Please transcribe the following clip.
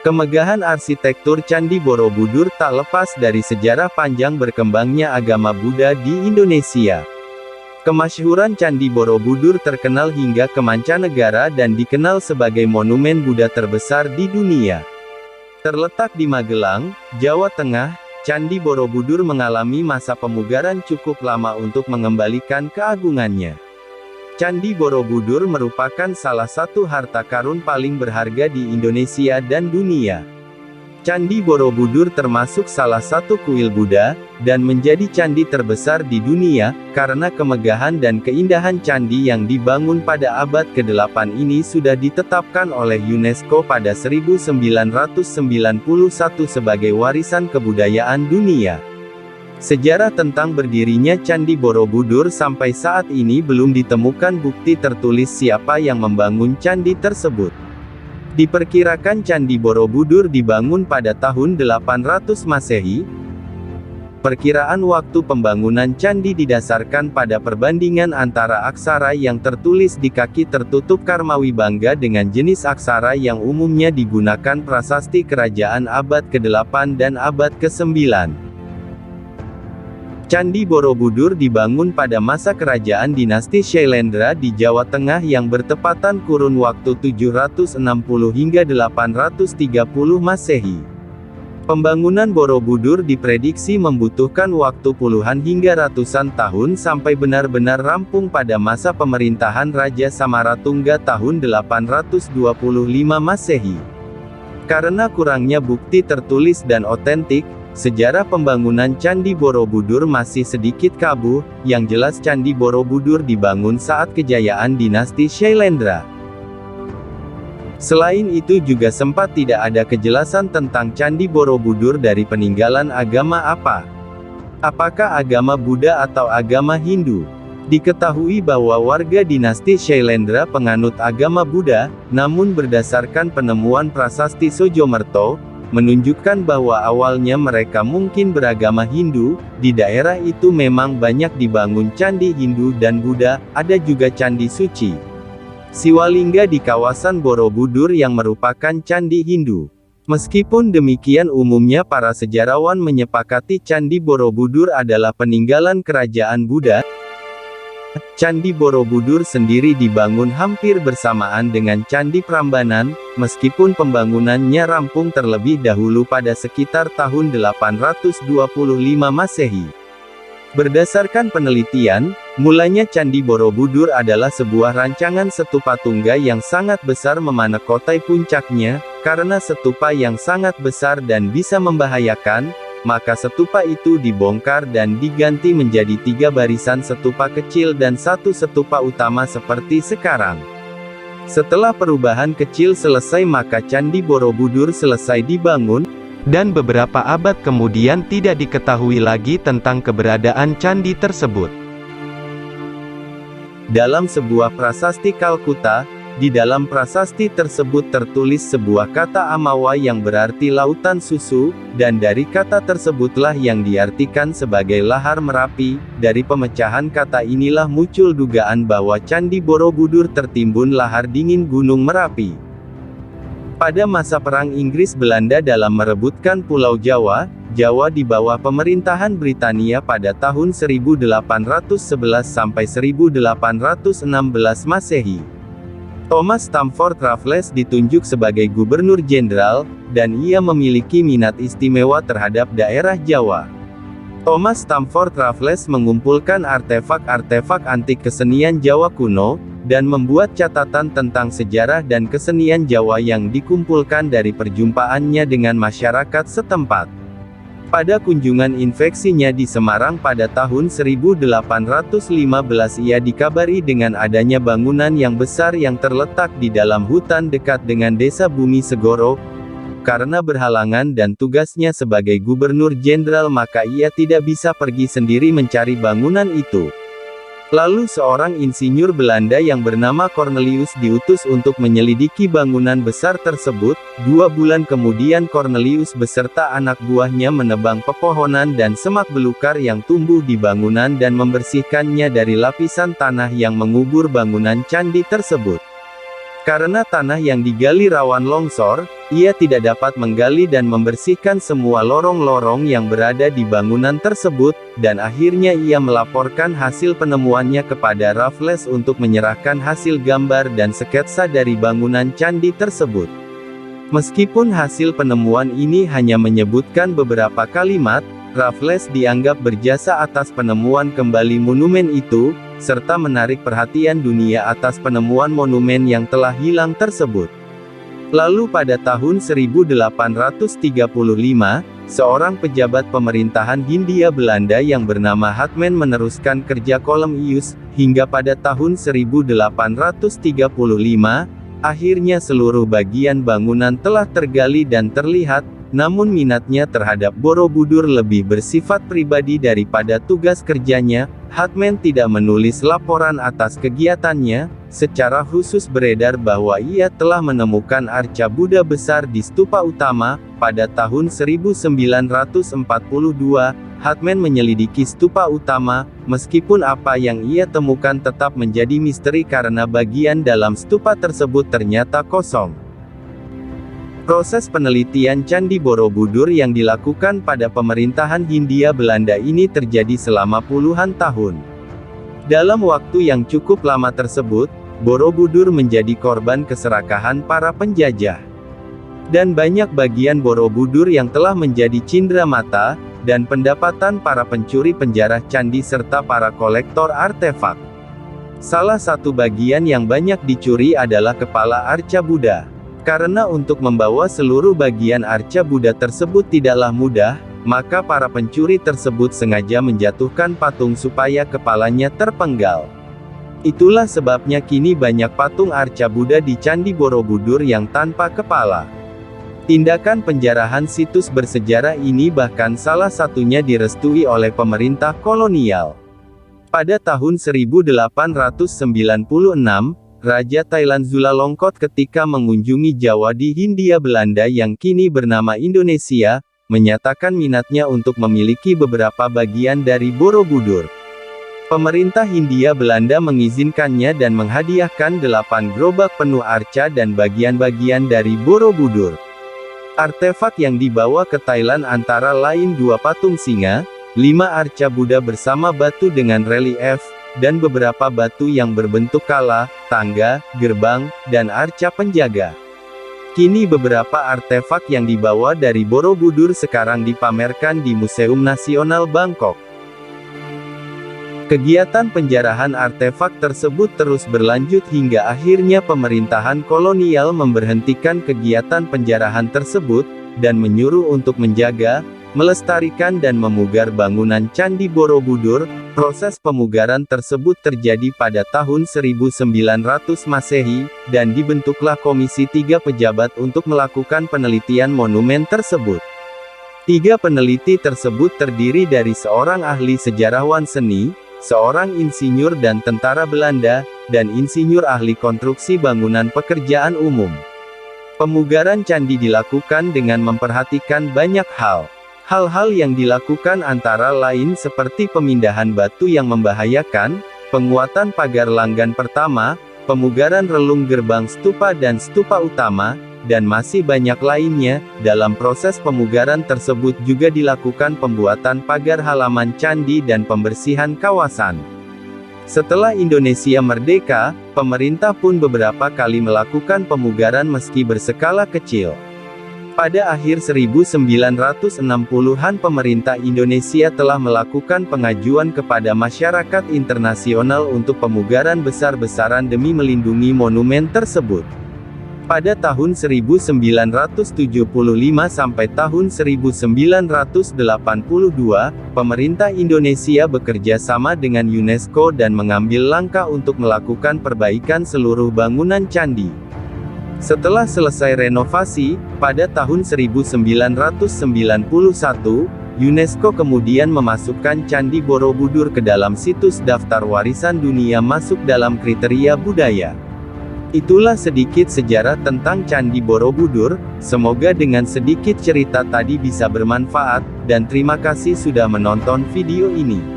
Kemegahan arsitektur Candi Borobudur tak lepas dari sejarah panjang berkembangnya agama Buddha di Indonesia. Kemasyhuran Candi Borobudur terkenal hingga ke mancanegara dan dikenal sebagai monumen Buddha terbesar di dunia. Terletak di Magelang, Jawa Tengah, Candi Borobudur mengalami masa pemugaran cukup lama untuk mengembalikan keagungannya. Candi Borobudur merupakan salah satu harta karun paling berharga di Indonesia dan dunia. Candi Borobudur termasuk salah satu kuil Buddha, dan menjadi candi terbesar di dunia, karena kemegahan dan keindahan candi yang dibangun pada abad ke-8 ini sudah ditetapkan oleh UNESCO pada 1991 sebagai warisan kebudayaan dunia. Sejarah tentang berdirinya Candi Borobudur sampai saat ini belum ditemukan bukti tertulis siapa yang membangun candi tersebut. Diperkirakan Candi Borobudur dibangun pada tahun 800 Masehi. Perkiraan waktu pembangunan candi didasarkan pada perbandingan antara aksara yang tertulis di kaki tertutup Karmawi Bangga dengan jenis aksara yang umumnya digunakan prasasti kerajaan abad ke-8 dan abad ke-9. Candi Borobudur dibangun pada masa kerajaan dinasti Shailendra di Jawa Tengah yang bertepatan kurun waktu 760 hingga 830 Masehi. Pembangunan Borobudur diprediksi membutuhkan waktu puluhan hingga ratusan tahun sampai benar-benar rampung pada masa pemerintahan Raja Samaratungga tahun 825 Masehi. Karena kurangnya bukti tertulis dan otentik, sejarah pembangunan Candi Borobudur masih sedikit kabur, yang jelas Candi Borobudur dibangun saat kejayaan dinasti Shailendra. Selain itu juga sempat tidak ada kejelasan tentang Candi Borobudur dari peninggalan agama apa. Apakah agama Buddha atau agama Hindu? Diketahui bahwa warga dinasti Shailendra penganut agama Buddha, namun berdasarkan penemuan prasasti Sojomerto, menunjukkan bahwa awalnya mereka mungkin beragama Hindu. Di daerah itu memang banyak dibangun candi Hindu dan Buddha, ada juga candi suci Siwalingga di kawasan Borobudur yang merupakan candi Hindu. Meskipun demikian umumnya para sejarawan menyepakati Candi Borobudur adalah peninggalan kerajaan Buddha. Candi Borobudur sendiri dibangun hampir bersamaan dengan Candi Prambanan, meskipun pembangunannya rampung terlebih dahulu pada sekitar tahun 825 Masehi. Berdasarkan penelitian, mulanya Candi Borobudur adalah sebuah rancangan stupa tungga yang sangat besar memanekotai puncaknya. Karena stupa yang sangat besar dan bisa membahayakan, maka stupa itu dibongkar dan diganti menjadi 3 barisan stupa kecil dan 1 stupa utama seperti sekarang. Setelah perubahan kecil selesai maka Candi Borobudur selesai dibangun, dan beberapa abad kemudian tidak diketahui lagi tentang keberadaan candi tersebut. Dalam sebuah prasasti Kalkuta, di dalam prasasti tersebut tertulis sebuah kata Amawa yang berarti lautan susu, dan dari kata tersebutlah yang diartikan sebagai lahar Merapi. Dari pemecahan kata inilah muncul dugaan bahwa Candi Borobudur tertimbun lahar dingin Gunung Merapi. Pada masa Perang Inggris-Belanda dalam merebutkan Pulau Jawa, Jawa di bawah pemerintahan Britania pada tahun 1811 sampai 1816 Masehi. Thomas Stamford Raffles ditunjuk sebagai Gubernur Jenderal, dan ia memiliki minat istimewa terhadap daerah Jawa. Thomas Stamford Raffles mengumpulkan artefak-artefak antik kesenian Jawa kuno, dan membuat catatan tentang sejarah dan kesenian Jawa yang dikumpulkan dari perjumpaannya dengan masyarakat setempat. Pada kunjungan infeksinya di Semarang pada tahun 1815 ia dikabari dengan adanya bangunan yang besar yang terletak di dalam hutan dekat dengan desa Bumi Segoro. Karena berhalangan dan tugasnya sebagai Gubernur Jenderal maka ia tidak bisa pergi sendiri mencari bangunan itu. Lalu seorang insinyur Belanda yang bernama Cornelius diutus untuk menyelidiki bangunan besar tersebut. 2 bulan kemudian Cornelius beserta anak buahnya menebang pepohonan dan semak belukar yang tumbuh di bangunan dan membersihkannya dari lapisan tanah yang mengubur bangunan candi tersebut. Karena tanah yang digali rawan longsor, ia tidak dapat menggali dan membersihkan semua lorong-lorong yang berada di bangunan tersebut, dan akhirnya ia melaporkan hasil penemuannya kepada Raffles untuk menyerahkan hasil gambar dan sketsa dari bangunan candi tersebut. Meskipun hasil penemuan ini hanya menyebutkan beberapa kalimat, Raffles dianggap berjasa atas penemuan kembali monumen itu, serta menarik perhatian dunia atas penemuan monumen yang telah hilang tersebut. Lalu pada tahun 1835, seorang pejabat pemerintahan Hindia Belanda yang bernama Hartman meneruskan kerja Columbius, hingga pada tahun 1835, akhirnya seluruh bagian bangunan telah tergali dan terlihat. Namun minatnya terhadap Borobudur lebih bersifat pribadi daripada tugas kerjanya. Hartman tidak menulis laporan atas kegiatannya. Secara khusus beredar bahwa ia telah menemukan arca Buddha besar di stupa utama. Pada tahun 1942, Hartman menyelidiki stupa utama, meskipun apa yang ia temukan tetap menjadi misteri karena bagian dalam stupa tersebut ternyata kosong. Proses penelitian Candi Borobudur yang dilakukan pada pemerintahan Hindia Belanda ini terjadi selama puluhan tahun. Dalam waktu yang cukup lama tersebut, Borobudur menjadi korban keserakahan para penjajah. Dan banyak bagian Borobudur yang telah menjadi cindera mata, dan pendapatan para pencuri penjara candi serta para kolektor artefak. Salah satu bagian yang banyak dicuri adalah kepala arca Buddha. Karena untuk membawa seluruh bagian arca Buddha tersebut tidaklah mudah, maka para pencuri tersebut sengaja menjatuhkan patung supaya kepalanya terpenggal. Itulah sebabnya kini banyak patung arca Buddha di Candi Borobudur yang tanpa kepala. Tindakan penjarahan situs bersejarah ini bahkan salah satunya direstui oleh pemerintah kolonial. Pada tahun 1896, Raja Thailand Chulalongkorn ketika mengunjungi Jawa di Hindia Belanda yang kini bernama Indonesia, menyatakan minatnya untuk memiliki beberapa bagian dari Borobudur. Pemerintah Hindia Belanda mengizinkannya dan menghadiahkan 8 gerobak penuh arca dan bagian-bagian dari Borobudur. Artefak yang dibawa ke Thailand antara lain 2 patung singa, 5 arca Buddha bersama batu dengan relief, dan beberapa batu yang berbentuk kala, tangga, gerbang, dan arca penjaga. Kini beberapa artefak yang dibawa dari Borobudur sekarang dipamerkan di Museum Nasional Bangkok. Kegiatan penjarahan artefak tersebut terus berlanjut hingga akhirnya pemerintahan kolonial memberhentikan kegiatan penjarahan tersebut, dan menyuruh untuk menjaga, melestarikan dan memugar bangunan Candi Borobudur. Proses pemugaran tersebut terjadi pada tahun 1900 Masehi, dan dibentuklah Komisi 3 pejabat untuk melakukan penelitian monumen tersebut. 3 peneliti tersebut terdiri dari seorang ahli sejarawan seni, seorang insinyur dan tentara Belanda, dan insinyur ahli konstruksi bangunan pekerjaan umum. Pemugaran candi dilakukan dengan memperhatikan banyak hal. Hal-hal yang dilakukan antara lain seperti pemindahan batu yang membahayakan, penguatan pagar langgan pertama, pemugaran relung gerbang stupa dan stupa utama, dan masih banyak lainnya. Dalam proses pemugaran tersebut juga dilakukan pembuatan pagar halaman candi dan pembersihan kawasan. Setelah Indonesia merdeka, pemerintah pun beberapa kali melakukan pemugaran meski berskala kecil. Pada akhir 1960-an pemerintah Indonesia telah melakukan pengajuan kepada masyarakat internasional untuk pemugaran besar-besaran demi melindungi monumen tersebut. Pada tahun 1975 sampai tahun 1982, pemerintah Indonesia bekerja sama dengan UNESCO dan mengambil langkah untuk melakukan perbaikan seluruh bangunan candi. Setelah selesai renovasi, pada tahun 1991, UNESCO kemudian memasukkan Candi Borobudur ke dalam situs daftar warisan dunia masuk dalam kriteria budaya. Itulah sedikit sejarah tentang Candi Borobudur. Semoga dengan sedikit cerita tadi bisa bermanfaat, dan terima kasih sudah menonton video ini.